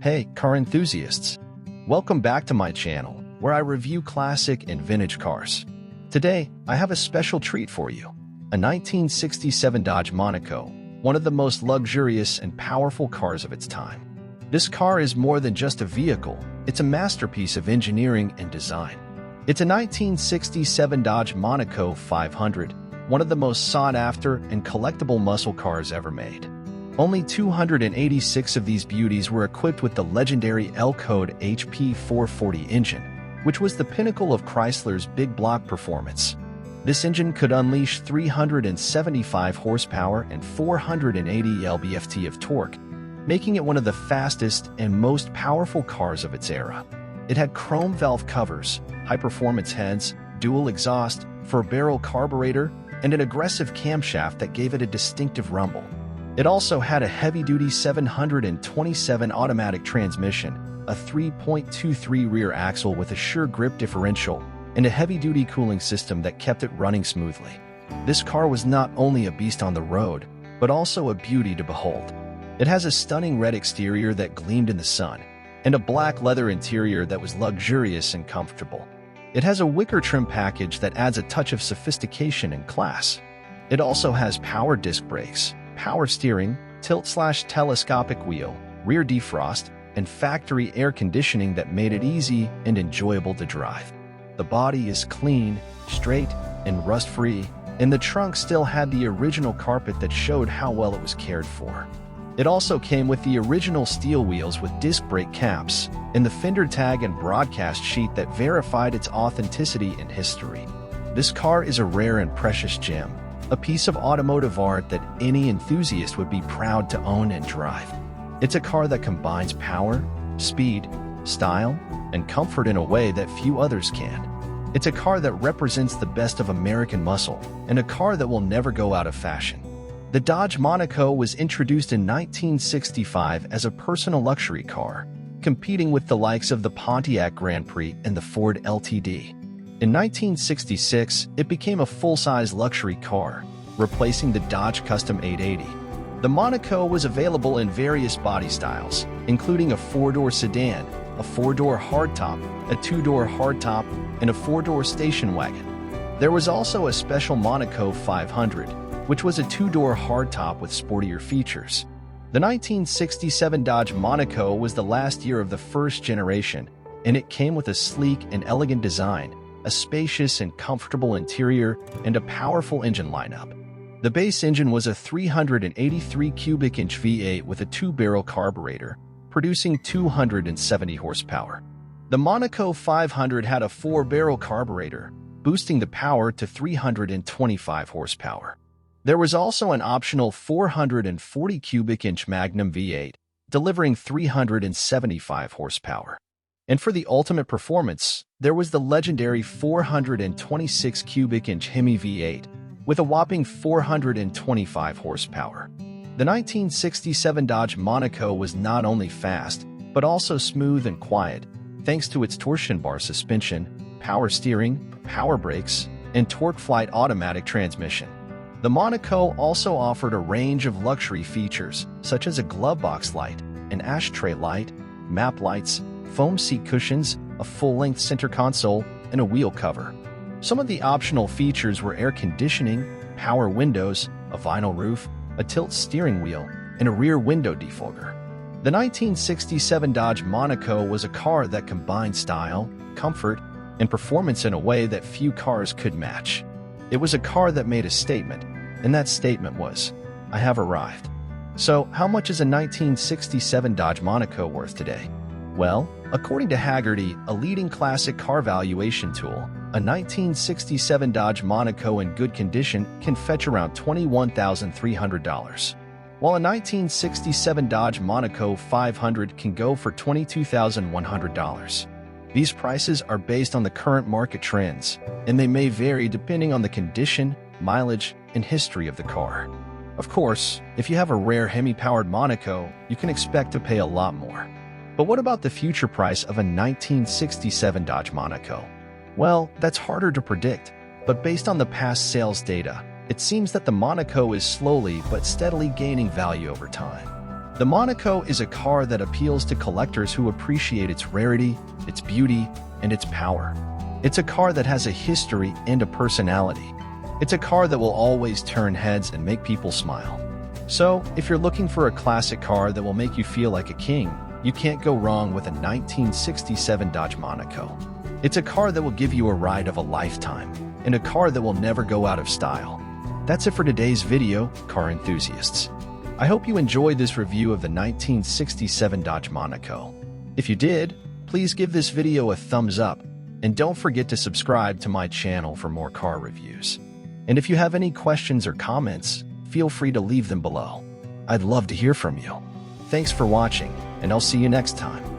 Hey, car enthusiasts! Welcome back to my channel, where I review classic and vintage cars. Today, I have a special treat for you. A 1967 Dodge Monaco, one of the most luxurious and powerful cars of its time. This car is more than just a vehicle, it's a masterpiece of engineering and design. It's a 1967 Dodge Monaco 500, one of the most sought-after and collectible muscle cars ever made. Only 286 of these beauties were equipped with the legendary L-Code HP 440 engine, which was the pinnacle of Chrysler's big block performance. This engine could unleash 375 horsepower and 480 lb-ft of torque, making it one of the fastest and most powerful cars of its era. It had chrome valve covers, high-performance heads, dual exhaust, four-barrel carburetor, and an aggressive camshaft that gave it a distinctive rumble. It also had a heavy-duty 727 automatic transmission, a 3.23 rear axle with a sure grip differential, and a heavy-duty cooling system that kept it running smoothly. This car was not only a beast on the road, but also a beauty to behold. It has a stunning red exterior that gleamed in the sun, and a black leather interior that was luxurious and comfortable. It has a wicker trim package that adds a touch of sophistication and class. It also has power disc brakes, power steering, tilt/telescopic wheel, rear defrost, and factory air conditioning that made it easy and enjoyable to drive. The body is clean, straight, and rust-free, and the trunk still had the original carpet that showed how well it was cared for. It also came with the original steel wheels with disc brake caps, and the fender tag and broadcast sheet that verified its authenticity and history. This car is a rare and precious gem, a piece of automotive art that any enthusiast would be proud to own and drive. It's a car that combines power, speed, style, and comfort in a way that few others can. It's a car that represents the best of American muscle, and a car that will never go out of fashion. The Dodge Monaco was introduced in 1965 as a personal luxury car, competing with the likes of the Pontiac Grand Prix and the Ford LTD. In 1966, it became a full-size luxury car, replacing the Dodge Custom 880. The Monaco was available in various body styles, including a four-door sedan, a four-door hardtop, a two-door hardtop, and a four-door station wagon. There was also a special Monaco 500, which was a two-door hardtop with sportier features. The 1967 Dodge Monaco was the last year of the first generation, and it came with a sleek and elegant design, a spacious and comfortable interior, and a powerful engine lineup. The base engine was a 383 cubic inch V8 with a two-barrel carburetor, producing 270 horsepower. The Monaco 500 had a four-barrel carburetor, boosting the power to 325 horsepower. There was also an optional 440 cubic inch Magnum V8, delivering 375 horsepower. And for the ultimate performance, there was the legendary 426 cubic inch Hemi V8 with a whopping 425 horsepower. The 1967 Dodge Monaco was not only fast, but also smooth and quiet, thanks to its torsion bar suspension, power steering, power brakes, and TorqueFlite automatic transmission. The Monaco also offered a range of luxury features, such as a glove box light, an ashtray light, map lights, foam seat cushions, a full-length center console, and a wheel cover. Some of the optional features were air conditioning, power windows, a vinyl roof, a tilt steering wheel, and a rear window defogger. The 1967 Dodge Monaco was a car that combined style, comfort, and performance in a way that few cars could match. It was a car that made a statement, and that statement was, "I have arrived." So, how much is a 1967 Dodge Monaco worth today? Well, according to Haggerty, a leading classic car valuation tool, a 1967 Dodge Monaco in good condition can fetch around $21,300, while a 1967 Dodge Monaco 500 can go for $22,100. These prices are based on the current market trends, and they may vary depending on the condition, mileage, and history of the car. Of course, if you have a rare Hemi-powered Monaco, you can expect to pay a lot more. But what about the future price of a 1967 Dodge Monaco? Well, that's harder to predict, but based on the past sales data, it seems that the Monaco is slowly but steadily gaining value over time. The Monaco is a car that appeals to collectors who appreciate its rarity, its beauty, and its power. It's a car that has a history and a personality. It's a car that will always turn heads and make people smile. So, if you're looking for a classic car that will make you feel like a king, you can't go wrong with a 1967 Dodge Monaco. It's a car that will give you a ride of a lifetime, and a car that will never go out of style. That's it for today's video, car enthusiasts. I hope you enjoyed this review of the 1967 Dodge Monaco. If you did, please give this video a thumbs up, and don't forget to subscribe to my channel for more car reviews. And if you have any questions or comments, feel free to leave them below. I'd love to hear from you. Thanks for watching, and I'll see you next time.